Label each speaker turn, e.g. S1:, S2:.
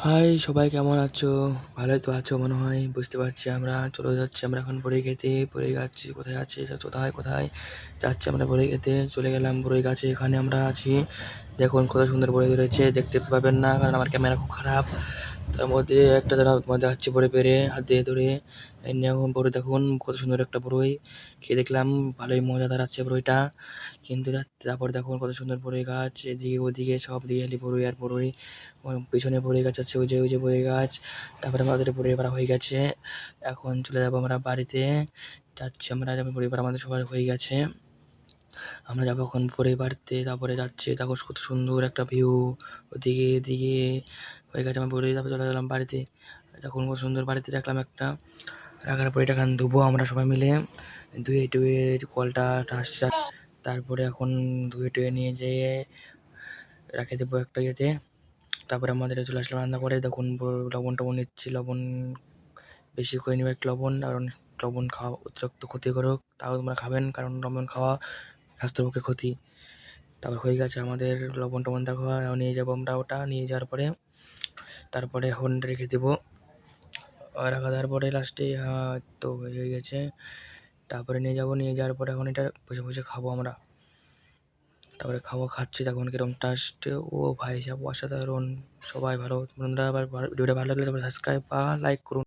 S1: High সবাই কেমন আছো? ভালোই তো আছো মনে হয়, বুঝতে পারছি। আমরা চলে যাচ্ছি, আমরা এখন বড়ই খেতে। বড়ই গাছ কোথায় আছে, কোথায় কোথায় যাচ্ছি আমরা বড়ই খেতে। চলে গেলাম বড়ই গাছে, এখানে আমরা আছি। দেখুন কত সুন্দর বড়ই ধরেছে, দেখতে পাবেন না কারণ আমার ক্যামেরা খুব খারাপ। তার মধ্যে একটা দাঁড়া মধ্যে যাচ্ছে বড়ই পেরে হাত দিয়ে ধরে। এই নিয়ে বড়ই দেখুন কত সুন্দর একটা বড়ই, খেয়ে দেখলাম ভালোই মজাদার আছে বড়ইটা। কিন্তু তারপর দেখুন কত সুন্দর বড়ই গাছ, এদিকে ওদিকে সব দিয়ে খালি বড়ই আর বড়ই। পিছনে বড়ই গাছ আছে, ওই যে বড়ই গাছ। তারপরে আমাদের বড়ই পাড়া হয়ে গেছে। এখন চলে যাবো আমরা বাড়িতে। যাচ্ছি আমরা, যাবো বড়ই পাড়া আমাদের সবার হয়ে গেছে। আমরা যাবো এখন বড়ই পাড়তে, তারপরে যাচ্ছে দেখো কত সুন্দর একটা ভিউ। ওদিকে এদিকে হয়ে গেছে আমার বড়ই, তারপরে চলে গেলাম বাড়িতে। তখন কত সুন্দর বাড়িতে রাখলাম একটা, রাখার পরে এটা এখন ধুবো আমরা সবাই মিলে। ধুয়ে টুয়ে কলটা ঠাসা, তারপরে এখন ধুয়ে টুয়ে নিয়ে যেয়ে রেখে দেবো একটা ইয়েতে। তারপরে আমাদের চলে আসলাম রান্না করে। দেখুন লবণ টবণ নিচ্ছি, লবণ বেশি করে নেবে একটু লবণ, কারণ লবণ খাওয়া অতিরিক্ত ক্ষতিকারক। তাও তোমরা খাবেন, কারণ লবণ খাওয়া স্বাস্থ্যের পক্ষে ক্ষতি। তারপর হয়ে গেছে আমাদের লবণ টবণ দেখা, নিয়ে যাবো আমরা ওটা। নিয়ে যাওয়ার পরে তারপরে এখন রেখে দেবো। রাখা দেওয়ার পরে লাস্টে তো হয়ে গেছে। তারপরে নিয়ে যাবো, নিয়ে যাওয়ার পরে এখন এটা বসে বসে খাবো আমরা। তারপরে খাচ্ছি তখন কিরম টেস্ট, ও ভাই সাহেব অসাধারণ। সবাই ভালো বন্ধুরা, আবার ভিডিওটা ভালো লাগলে তারপরে সাবস্ক্রাইব বা লাইক করুন।